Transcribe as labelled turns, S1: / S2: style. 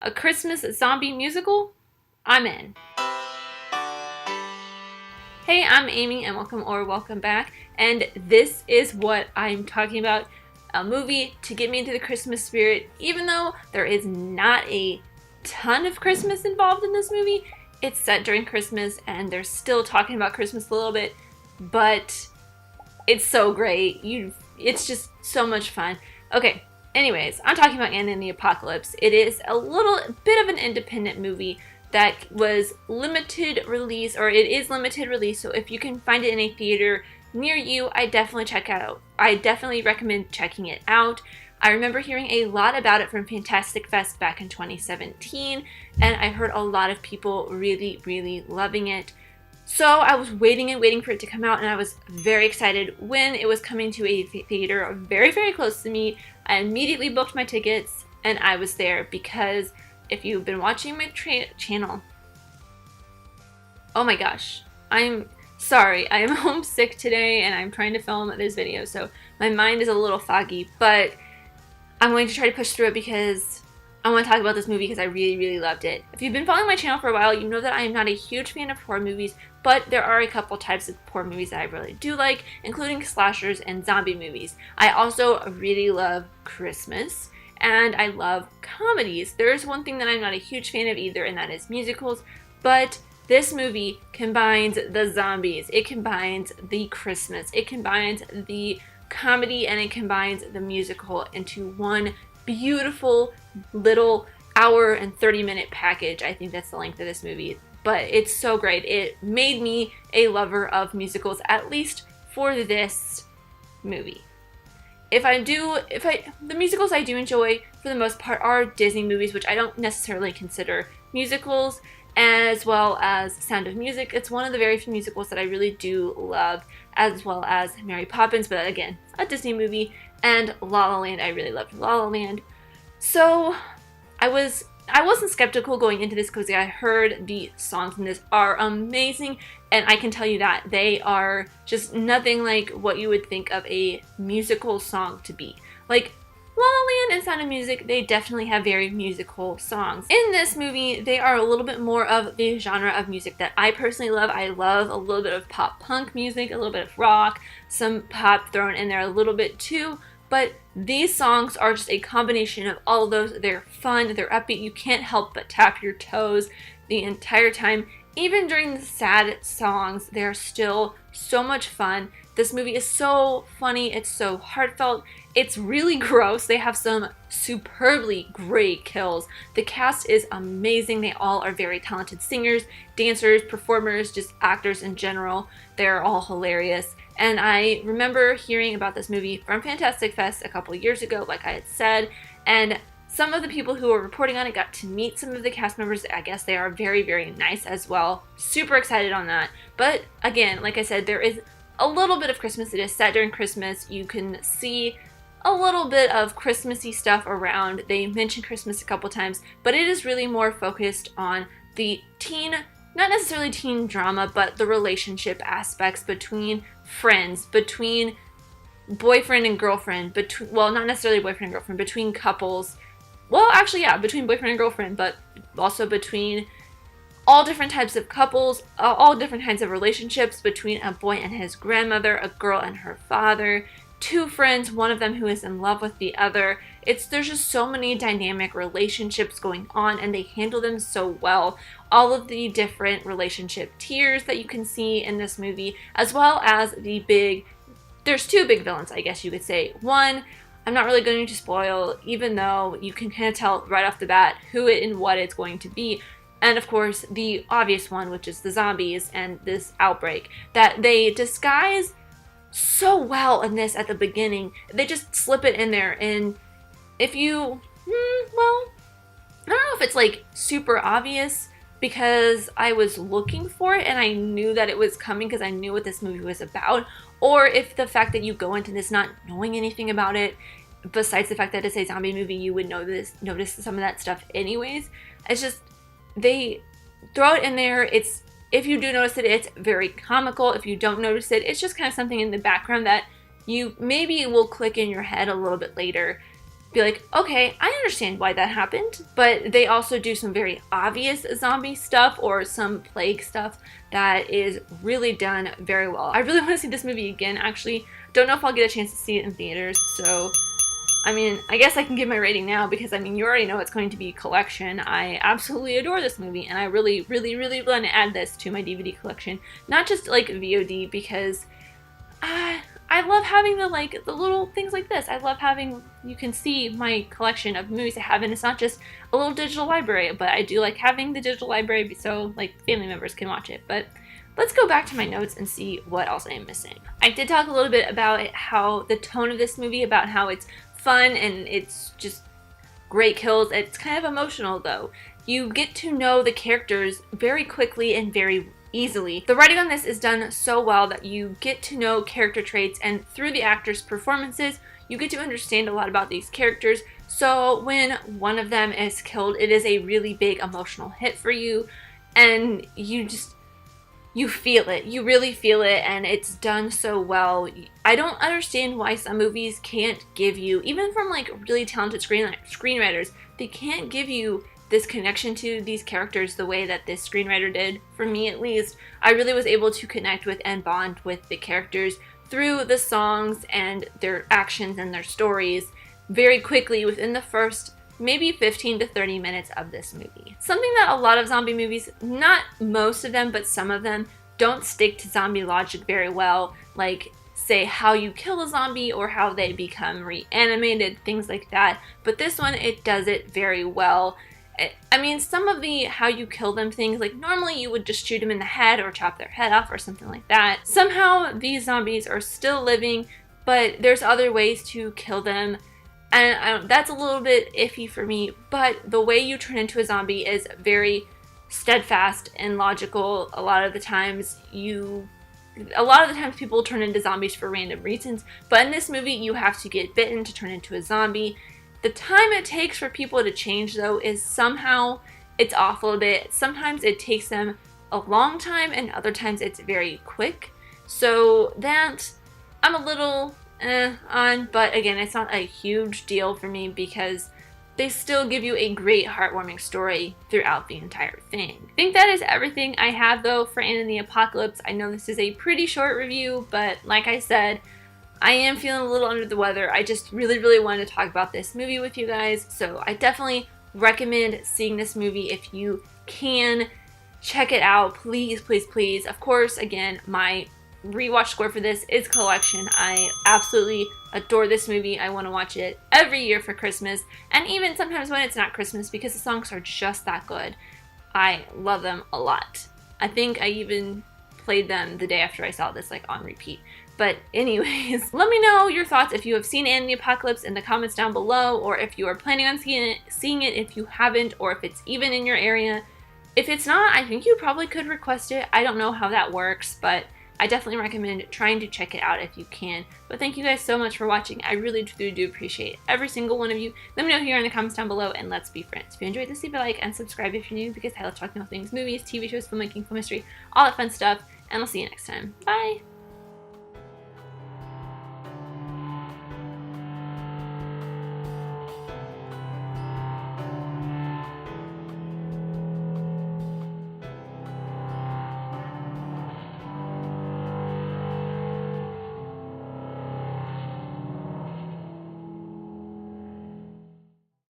S1: A Christmas zombie musical? I'm in. Hey, I'm Amy and welcome back. And this is what I'm talking about. A movie to get me into the Christmas spirit, even though there is not a ton of Christmas involved in this movie. It's set during Christmas and they're still talking about Christmas a little bit, but it's so great. It's just so much fun. Okay, anyways, I'm talking about Anna and the Apocalypse. It is a little bit of an independent movie that was limited release, or it is limited release, so if you can find it in a theater near you, I definitely recommend checking it out. I remember hearing a lot about it from Fantastic Fest back in 2017, and I heard a lot of people really loving it. So I was waiting for it to come out, and I was very excited when it was coming to a theater very close to me. I immediately booked my tickets, and I was there because if you've been watching my channel, oh my gosh, I'm sorry, I am homesick today and I'm trying to film this video, so my mind is a little foggy, but I'm going to try to push through it because I want to talk about this movie because I really loved it. If you've been following my channel for a while, you know that I am not a huge fan of horror movies, but there are a couple types of horror movies that I really do like, including slashers and zombie movies. I also really love Christmas, and I love comedies. There's one thing that I'm not a huge fan of either, and that is musicals, but this movie combines the zombies, it combines the Christmas, it combines the comedy, and it combines the musical into one beautiful little hour and 30-minute package. I think that's the length of this movie, but it's so great. It made me a lover of musicals, at least for this movie. The musicals I do enjoy for the most part are Disney movies, which I don't necessarily consider musicals, as well as Sound of Music. It's one of the very few musicals that I really do love, as well as Mary Poppins, but again, a Disney movie, and La La Land. I really loved La La Land. So I wasn't skeptical going into this because I heard the songs in this are amazing, and I can tell you that they are just nothing like what you would think of a musical song to be. Like La La Land and Sound of Music, they definitely have very musical songs. In this movie, they are a little bit more of the genre of music that I personally love. I love a little bit of pop punk music, a little bit of rock, some pop thrown in there a little bit too. But these songs are just a combination of all of those. They're fun, they're upbeat, you can't help but tap your toes the entire time. Even during the sad songs, they're still so much fun. This movie is so funny, it's so heartfelt, it's really gross. They have some superbly great kills. The cast is amazing. They all are very talented singers, dancers, performers, just actors in general. They're all hilarious. And I remember hearing about this movie from Fantastic Fest a couple years ago, like I had said, and some of the people who were reporting on it got to meet some of the cast members. I guess they are very nice as well. Super excited on that. But again, like I said, there is a little bit of Christmas. It is set during Christmas. You can see a little bit of Christmassy stuff around. They mention Christmas a couple times, but it is really more focused on the not necessarily teen drama, but the relationship aspects between friends, between boyfriend and girlfriend, well, not necessarily boyfriend and girlfriend, between couples. Well, actually, yeah, between boyfriend and girlfriend, but also between all different types of couples, all different kinds of relationships, between a boy and his grandmother, a girl and her father, two friends, one of them who is in love with the other. There's just so many dynamic relationships going on, and they handle them so well. All of the different relationship tiers that you can see in this movie, as well as there's two big villains, I guess you could say. One, I'm not really going to spoil, even though you can kind of tell right off the bat who it and what it's going to be. And of course, the obvious one, which is the zombies and this outbreak that they disguise so well in this at the beginning. They just slip it in there, and if you, well, I don't know if it's like super obvious because I was looking for it and I knew that it was coming because I knew what this movie was about, or if the fact that you go into this not knowing anything about it, besides the fact that it's a zombie movie, you would notice some of that stuff anyways. It's just, they throw it in there. If you do notice it, it's very comical. If you don't notice it, it's just kind of something in the background that you maybe will click in your head a little bit later. be like, okay, I understand why that happened, but they also do some very obvious zombie stuff or some plague stuff that is really done very well. I really want to see this movie again, actually. Don't know if I'll get a chance to see it in theaters, so I mean, I guess I can give my rating now because, I mean, you already know it's going to be collection. I absolutely adore this movie, and I really, really, really want to add this to my DVD collection. Not just, like, VOD, because I love having the little things like this. I love having, you can see my collection of movies I have, and it's not just a little digital library, but I do like having the digital library so, like, family members can watch it. But let's go back to my notes and see what else I am missing. I did talk a little bit about how the tone of this movie, about how it's fun and it's just great kills. It's kind of emotional though. You get to know the characters very quickly and very easily. The writing on this is done so well that you get to know character traits, and through the actors' performances you get to understand a lot about these characters. So when one of them is killed, it is a really big emotional hit for you, and you feel it. You really feel it, and it's done so well. I don't understand why some movies can't give you, even from like really talented screenwriters, they can't give you this connection to these characters the way that this screenwriter did. For me, at least, I really was able to connect with and bond with the characters through the songs and their actions and their stories very quickly within the first maybe 15 to 30 minutes of this movie. Something that a lot of zombie movies, not most of them, but some of them, don't stick to zombie logic very well, like say how you kill a zombie or how they become reanimated, things like that. But this one, it does it very well. I mean, some of the how you kill them things, like normally you would just shoot them in the head or chop their head off or something like that. Somehow these zombies are still living, but there's other ways to kill them. And that's a little bit iffy for me, but the way you turn into a zombie is very steadfast and logical. A lot of the times people turn into zombies for random reasons, but in this movie you have to get bitten to turn into a zombie. The time it takes for people to change though is somehow, it's off a little bit. Sometimes it takes them a long time and other times it's very quick. So that I'm a little on, but again, it's not a huge deal for me because they still give you a great heartwarming story throughout the entire thing. I think that is everything I have though for Anne and the Apocalypse. I know this is a pretty short review, but like I said, I am feeling a little under the weather. I just really, really wanted to talk about this movie with you guys, so I definitely recommend seeing this movie if you can. Check it out, please, please, please. Of course, again, my rewatch score for this is collection. I absolutely adore this movie. I want to watch it every year for Christmas, and even sometimes when it's not Christmas, because the songs are just that good. I love them a lot. I think I even played them the day after I saw this, like on repeat. But anyways, let me know your thoughts if you have seen Anne and the Apocalypse in the comments down below, or if you are planning on seeing it if you haven't, or if it's even in your area. If it's not, I think you probably could request it. I don't know how that works, but I definitely recommend trying to check it out if you can. But thank you guys so much for watching. I really do appreciate every single one of you. Let me know here in the comments down below, and let's be friends. If you enjoyed this, leave a like and subscribe if you're new, because I love talking about things, movies, TV shows, filmmaking, film history, all that fun stuff. And I'll see you next time. Bye!